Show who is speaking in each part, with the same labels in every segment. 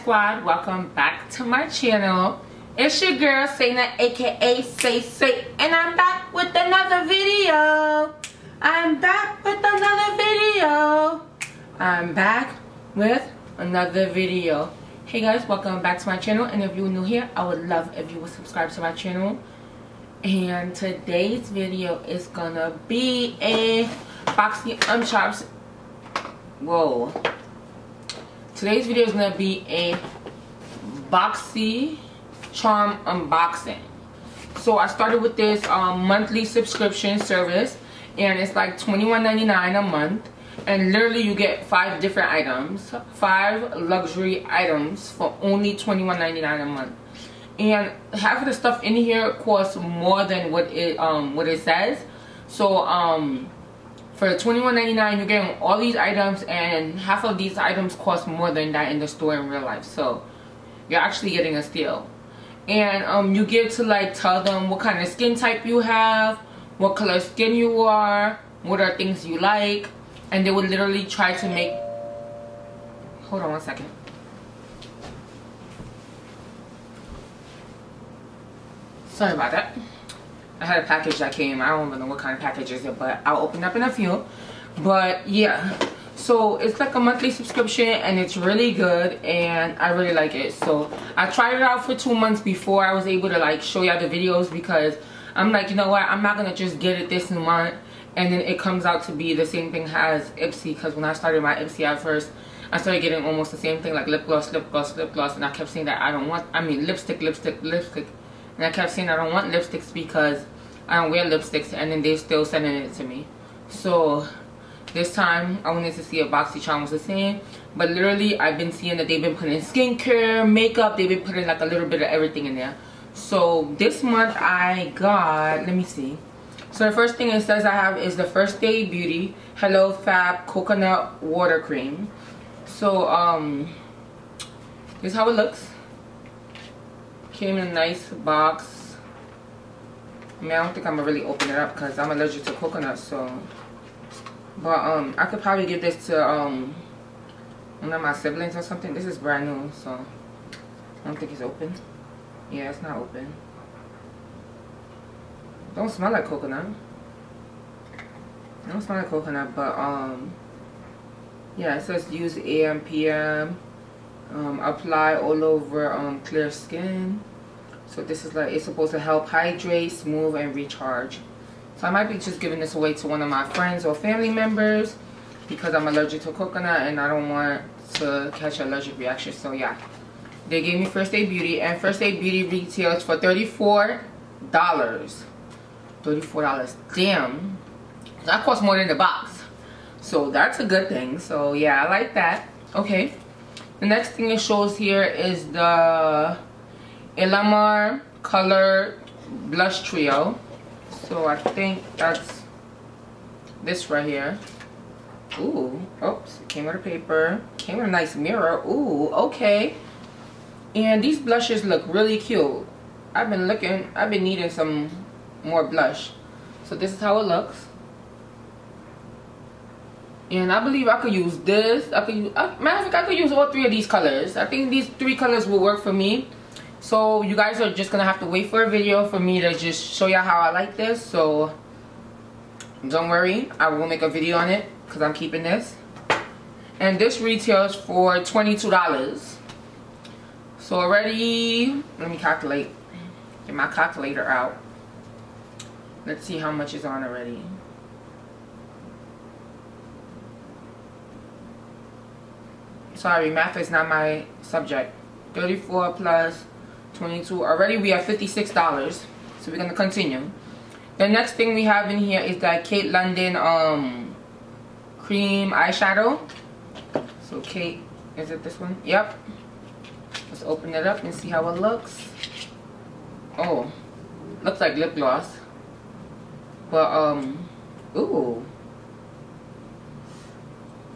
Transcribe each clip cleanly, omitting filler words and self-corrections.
Speaker 1: Squad, welcome back to my channel. It's your girl Sayna, aka Say, and I'm back with another video. I'm back with another video. Hey guys, welcome back to my channel, and if you're new here, I would love if you would subscribe to my channel. And today's video is gonna be a Boxycharm. Whoa. Today's video is gonna be a Boxycharm unboxing. So I started with this monthly subscription service, and it's like $21.99 a month, and literally you get 5 different items, 5 luxury items for only $21.99 a month. And half of the stuff in here costs more than what it says. So for $21.99 you're getting all these items, and half of these items cost more than that in the store in real life. So you're actually getting a steal. And you get to like tell them what kind of skin type you have, what color skin you are, what are things you like, and they would literally try to make, hold on one second. Sorry about that. I had a package that came. I don't even know what kind of package is it, but I'll open up in a few. But yeah, so it's like a monthly subscription, and it's really good, and I really like it. So I tried it out for 2 months before I was able to like show y'all the videos, because I'm like, you know what, I'm not gonna just get it this month and then it comes out to be the same thing as Ipsy. Because when I started my Ipsy at first, I started getting almost the same thing, like lip gloss, and I kept saying that I don't want, lipstick, and I kept saying I don't want lipsticks because I don't wear lipsticks, and then they're still sending it to me. So this time I wanted to see if Boxycharm was the same, but literally I've been seeing that they've been putting skincare, makeup, they've been putting like a little bit of everything in there. So this month I got, let me see. So the first thing it says I have is the First Day Beauty Hello Fab Coconut Water Cream. So this is how it looks. Came in a nice box. I mean, I don't think I'm gonna really open it up because I'm allergic to coconut, so. But I could probably give this to one of my siblings or something. This is brand new, so I don't think it's open. Yeah, it's not open. Don't smell like coconut. Don't smell like coconut, but yeah, it says use AM PM. Apply all over clear skin. So this is like, it's supposed to help hydrate, smooth, and recharge. So I might be just giving this away to one of my friends or family members because I'm allergic to coconut and I don't want to catch an allergic reaction. So yeah, they gave me First Day Beauty, and First Day Beauty retails for $34. $34, damn, that costs more than the box. So that's a good thing. So yeah, I like that. Okay. The next thing it shows here is the Elamar Color Blush Trio. So I think that's this right here. Ooh, oops, it came with a paper. Came with a nice mirror. Ooh, okay. And these blushes look really cute. I've been needing some more blush. So this is how it looks. And I believe I could use this. I could use all 3 of these colors. I think these 3 colors will work for me. So you guys are just gonna have to wait for a video for me to just show y'all how I like this. So don't worry, I will make a video on it because I'm keeping this. And this retails for $22. So already, let me calculate. Get my calculator out. Let's see how much is on already. Sorry, math is not my subject. 34 plus 22. Already we have $56. So we're gonna continue. The next thing we have in here is that Kate London cream eyeshadow. So Kate, is it this one? Yep. Let's open it up and see how it looks. Oh, looks like lip gloss. But ooh.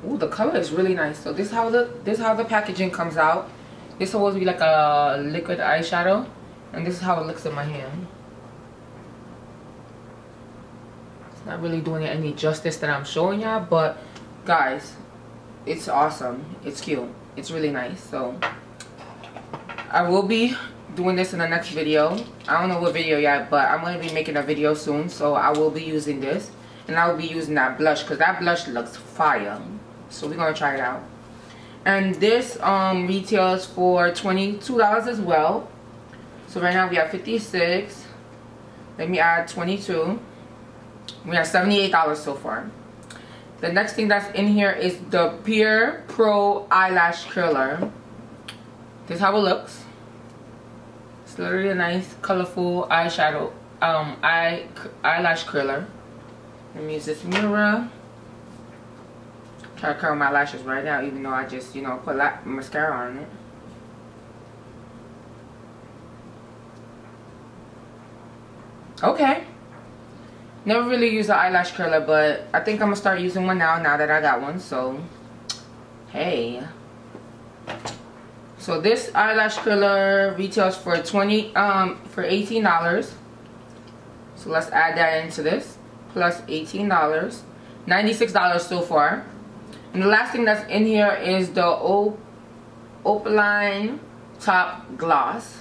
Speaker 1: Ooh, the color is really nice. So this is how the packaging comes out. This is supposed to be like a liquid eyeshadow, and this is how it looks in my hand. It's not really doing it any justice that I'm showing y'all, but guys, it's awesome. It's cute. It's really nice. So I will be doing this in the next video. I don't know what video yet, but I'm going to be making a video soon, so I will be using this. And I will be using that blush, because that blush looks fire. So we're going to try it out. And this retails for $22 as well. So right now we have 56. Let me add 22. We have $78 so far. The next thing that's in here is the Pure Pro Eyelash Curler. This is how it looks. It's literally a nice, colorful eyeshadow, eyelash curler. Let me use this mirror. Try to curl my lashes right now, even though I just, you know, put mascara on it. Okay. Never really used an eyelash curler, but I think I'm gonna start using one now that I got one. So, hey. So this eyelash curler retails for $18. So let's add that into this. Plus $18. $96 so far. And the last thing that's in here is the Opaline Top Gloss.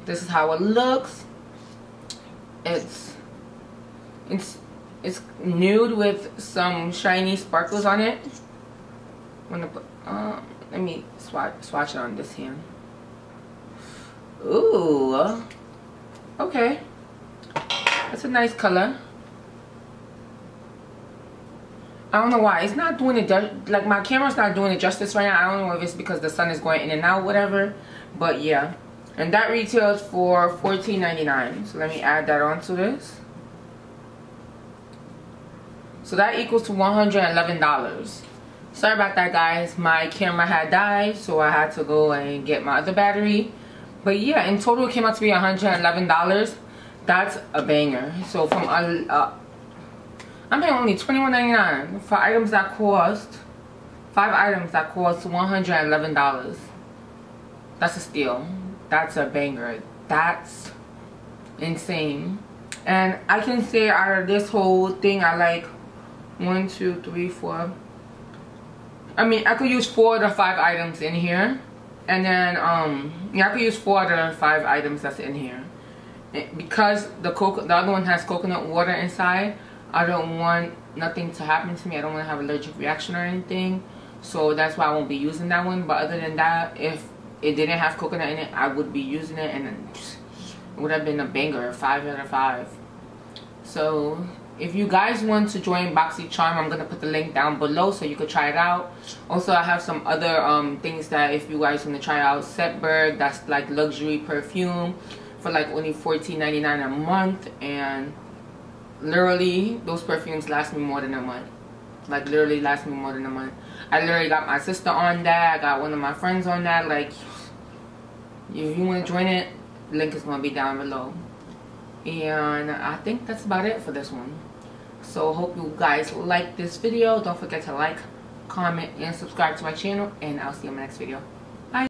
Speaker 1: This is how it looks. It's nude with some shiny sparkles on it. I'm gonna put, let me swatch it on this hand. Ooh, okay, that's a nice color. I don't know why it's not doing it, like my camera's not doing it justice right now. I don't know if it's because the sun is going in and out, whatever, but yeah. And that retails for $14.99. So let me add that onto this. So that equals to $111. Sorry about that, guys. My camera had died, so I had to go and get my other battery. But yeah, in total it came out to be $111. That's a banger. So from I'm paying only $21.99 for items that cost 5 items that cost $111. That's a steal. That's a banger. That's insane. And I can say out of this whole thing, I like 1, 2, 3, 4. I mean, I could use 4 to 5 items in here, and then yeah, I could use 4 to 5 items that's in here. Because the other one has coconut water inside, I don't want nothing to happen to me. I don't want to have an allergic reaction or anything, so that's why I won't be using that one. But other than that, if it didn't have coconut in it, I would be using it, and it would have been a banger. 5 out of 5. So if you guys want to join Boxycharm, I'm gonna put the link down below so you could try it out. Also, I have some other things that if you guys want to try out. Setberg, that's like luxury perfume for like only $14.99 a month, and literally those perfumes last me more than a month. Like literally last me more than a month. I literally got my sister on that. I got one of my friends on that. Like, if you want to join it, link is gonna be down below. And I think that's about it for this one. So hope you guys like this video. Don't forget to like, comment, and subscribe to my channel, and I'll see you in my next video.